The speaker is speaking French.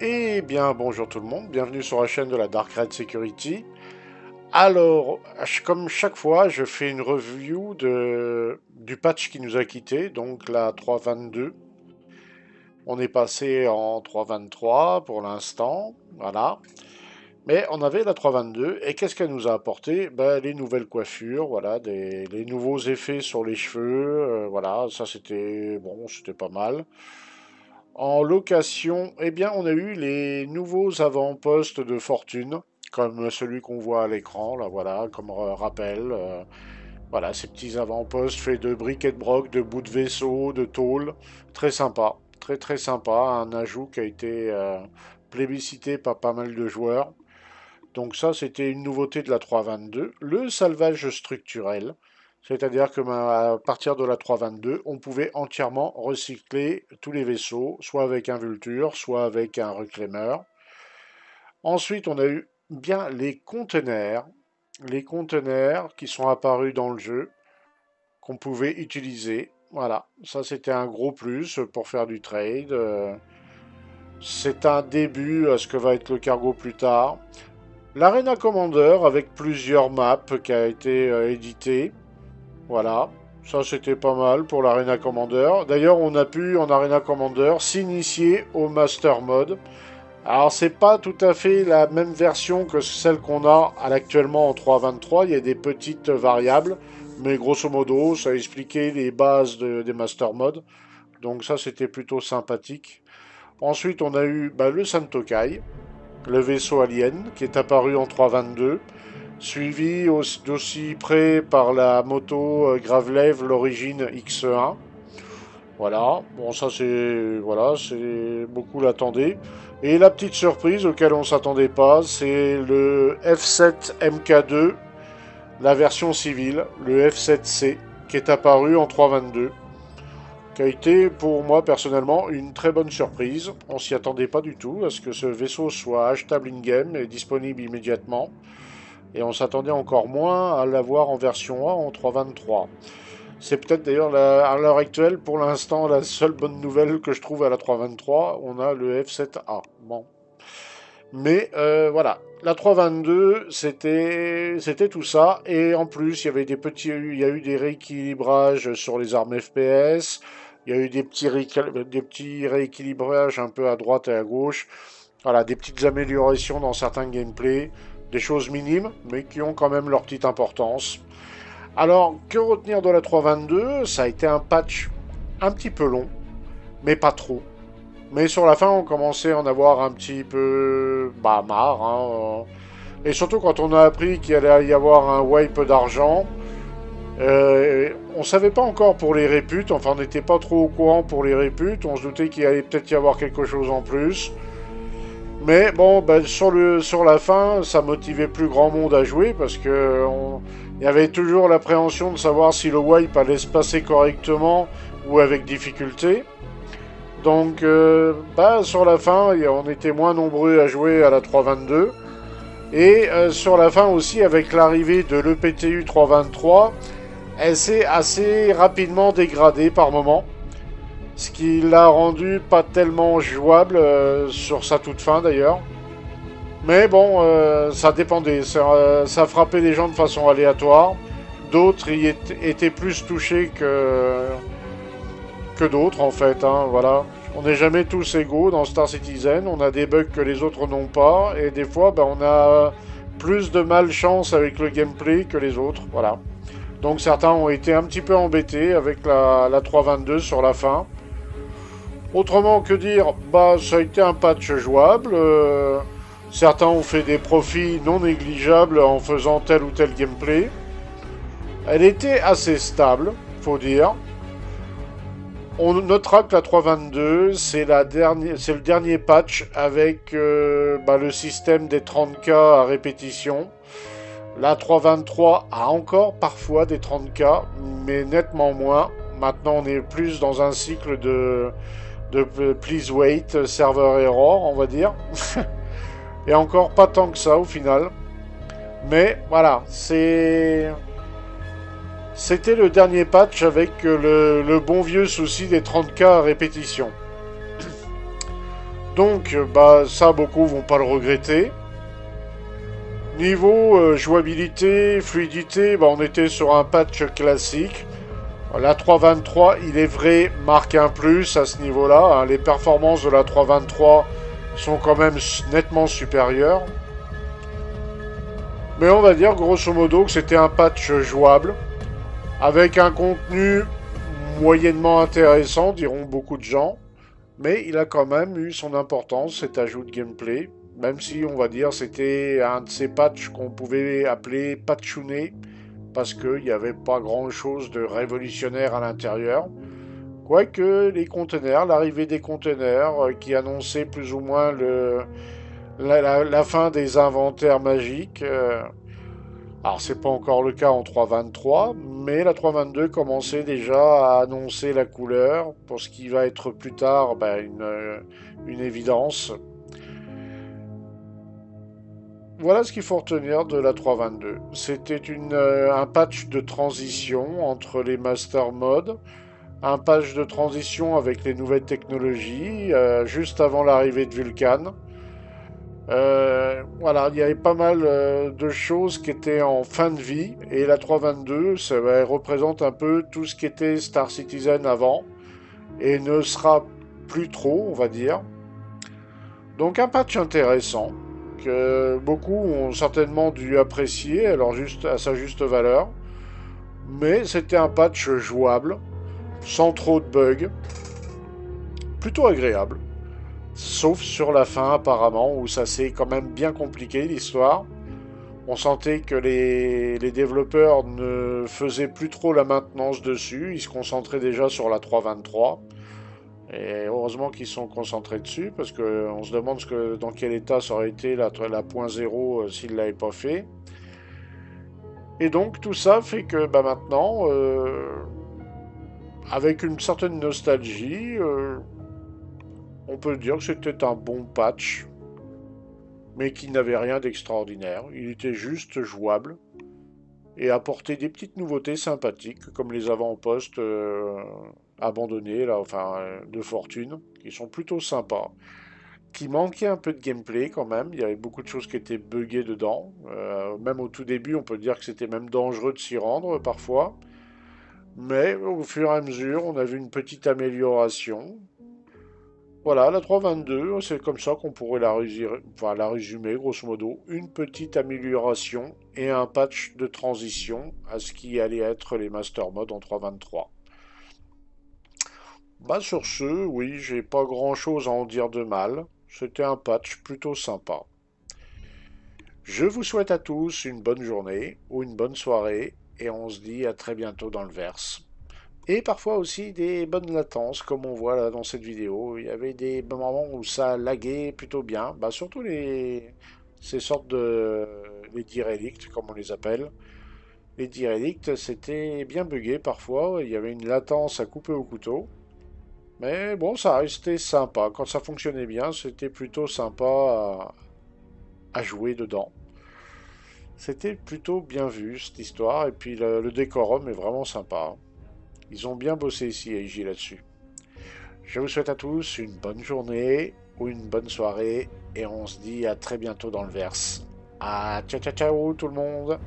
Eh bien, bonjour tout le monde, bienvenue sur la chaîne de la Dark Red Security. Alors, comme chaque fois, je fais une review du patch qui nous a quitté, donc la 3.22. On est passé en 3.23 pour l'instant, voilà. Mais on avait la 3.22, et qu'est-ce qu'elle nous a apporté? Ben, les nouvelles coiffures, voilà, les nouveaux effets sur les cheveux, voilà, ça c'était bon, c'était pas mal. En location, eh bien, on a eu les nouveaux avant-postes de fortune, comme celui qu'on voit à l'écran, là, voilà, comme rappel. Voilà, ces petits avant-postes faits de briques et de broc, de bouts de vaisseau, de tôle. Très sympa, très très sympa. Un ajout qui a été plébiscité par pas mal de joueurs. Donc ça, c'était une nouveauté de la 3.22. Le salvage structurel, c'est-à-dire que à partir de la 3.22, on pouvait entièrement recycler tous les vaisseaux, soit avec un Vulture, soit avec un Reclaimer. Ensuite, on a eu bien les conteneurs qui sont apparus dans le jeu, qu'on pouvait utiliser. Voilà, ça c'était un gros plus pour faire du trade. C'est un début à ce que va être le cargo plus tard. L'Arena Commander avec plusieurs maps qui a été édité. Voilà, ça c'était pas mal pour l'Arena Commander. D'ailleurs, on a pu en Arena Commander s'initier au Master Mode. Alors, c'est pas tout à fait la même version que celle qu'on a actuellement en 3.23. Il y a des petites variables, mais grosso modo, ça expliquait les bases des Master Modes. Donc ça, c'était plutôt sympathique. Ensuite, on a eu le Santokai, le vaisseau alien, qui est apparu en 3.22, suivi d'aussi près par la moto Gravelev, l'origine X1. Voilà, bon ça c'est beaucoup l'attendaient. Et la petite surprise auquel on s'attendait pas, c'est le F7 MK2, la version civile, le F7C, qui est apparu en 3.22, qui a été pour moi personnellement une très bonne surprise. On s'y attendait pas du tout à ce que ce vaisseau soit achetable in-game et disponible immédiatement. Et on s'attendait encore moins à l'avoir en version A en 3.23. C'est peut-être d'ailleurs à l'heure actuelle, pour l'instant, la seule bonne nouvelle que je trouve à la 3.23. On a le F7A. Bon. Mais voilà, la 3.22, c'était tout ça. Et en plus, il y a eu des rééquilibrages sur les armes FPS. Il y a eu des petits rééquilibrages un peu à droite et à gauche. Voilà, des petites améliorations dans certains gameplays. Des choses minimes, mais qui ont quand même leur petite importance. Alors, que retenir de la 3.22? Ça a été un patch un petit peu long, mais pas trop. Mais sur la fin, on commençait à en avoir un petit peu marre. Et surtout quand on a appris qu'il allait y avoir un wipe d'argent. On savait pas encore pour les réputes, enfin on n'était pas trop au courant pour les réputes. On se doutait qu'il allait peut-être y avoir quelque chose en plus. Mais bon, sur la fin, ça motivait plus grand monde à jouer parce que il y avait toujours l'appréhension de savoir si le wipe allait se passer correctement ou avec difficulté. Donc, sur la fin, on était moins nombreux à jouer à la 3.22. Et sur la fin aussi, avec l'arrivée de l'EPTU 3.23, elle s'est assez rapidement dégradée par moment. Ce qui l'a rendu pas tellement jouable sur sa toute fin d'ailleurs. Mais bon, ça dépendait. Ça frappait les gens de façon aléatoire. D'autres étaient plus touchés que d'autres en fait. Voilà. On n'est jamais tous égaux dans Star Citizen. On a des bugs que les autres n'ont pas. Et des fois, on a plus de malchance avec le gameplay que les autres. Voilà. Donc certains ont été un petit peu embêtés avec la 3.22 sur la fin. Autrement que dire, ça a été un patch jouable. Certains ont fait des profits non négligeables en faisant tel ou tel gameplay. Elle était assez stable, faut dire. On notera que la 3.22, c'est le dernier patch avec le système des 30K à répétition. La 3.23 a encore parfois des 30K, mais nettement moins. Maintenant, on est plus dans un cycle de please wait, server error, on va dire. Et encore pas tant que ça au final. Mais voilà, c'était le dernier patch avec le bon vieux souci des 30K à répétition. Donc, bah, ça, beaucoup vont pas le regretter. Niveau jouabilité, fluidité, bah, on était sur un patch classique. La 3.23, il est vrai, marque un plus à ce niveau-là, hein. Les performances de la 3.23 sont quand même nettement supérieures. Mais on va dire grosso modo que c'était un patch jouable, avec un contenu moyennement intéressant, diront beaucoup de gens. Mais il a quand même eu son importance, cet ajout de gameplay. Même si, on va dire, c'était un de ces patchs qu'on pouvait appeler patchouné, parce qu'il n'y avait pas grand-chose de révolutionnaire à l'intérieur. Quoique les conteneurs, l'arrivée des conteneurs, qui annonçait plus ou moins la fin des inventaires magiques. Alors c'est pas encore le cas en 3.23, mais la 3.22 commençait déjà à annoncer la couleur, pour ce qui va être plus tard une évidence. Voilà ce qu'il faut retenir de la 3.22. C'était un patch de transition entre les master modes, un patch de transition avec les nouvelles technologies, juste avant l'arrivée de Vulkan. Voilà, il y avait pas mal de choses qui étaient en fin de vie, et la 3.22, ça représente un peu tout ce qui était Star Citizen avant, et ne sera plus trop, on va dire. Donc un patch intéressant, que beaucoup ont certainement dû apprécier à sa juste valeur, mais c'était un patch jouable, sans trop de bugs, plutôt agréable. Sauf sur la fin apparemment, où ça s'est quand même bien compliqué l'histoire. On sentait que les développeurs ne faisaient plus trop la maintenance dessus, ils se concentraient déjà sur la 3.23. Et heureusement qu'ils sont concentrés dessus, parce qu'on se demande dans quel état ça aurait été la 0 s'ils ne l'avaient pas fait. Et donc tout ça fait que bah, maintenant, avec une certaine nostalgie, on peut dire que c'était un bon patch, mais qui n'avait rien d'extraordinaire. Il était juste jouable et apportait des petites nouveautés sympathiques, comme les avant-postes abandonnés, là, enfin, de fortune, qui sont plutôt sympas. Qui manquait un peu de gameplay quand même. Il y avait beaucoup de choses qui étaient buggées dedans. Même au tout début, on peut dire que c'était même dangereux de s'y rendre parfois. Mais au fur et à mesure, on a vu une petite amélioration. Voilà, la 3.22, c'est comme ça qu'on pourrait la résumer, grosso modo. Une petite amélioration et un patch de transition à ce qui allait être les Master Modes en 3.23. Bah sur ce, oui, j'ai pas grand-chose à en dire de mal. C'était un patch plutôt sympa. Je vous souhaite à tous une bonne journée ou une bonne soirée et on se dit à très bientôt dans le verse. Et parfois aussi des bonnes latences, comme on voit là dans cette vidéo. Il y avait des moments où ça laguait plutôt bien. Bah, surtout ces sortes de les D-Relicts, comme on les appelle. Les D-Relicts, c'était bien buggé parfois. Il y avait une latence à couper au couteau. Mais bon, ça restait sympa. Quand ça fonctionnait bien, c'était plutôt sympa à jouer dedans. C'était plutôt bien vu cette histoire. Et puis le décorum est vraiment sympa. Ils ont bien bossé ici à IJ là-dessus. Je vous souhaite à tous une bonne journée ou une bonne soirée et on se dit à très bientôt dans le verse. Ah, ciao ciao ciao tout le monde!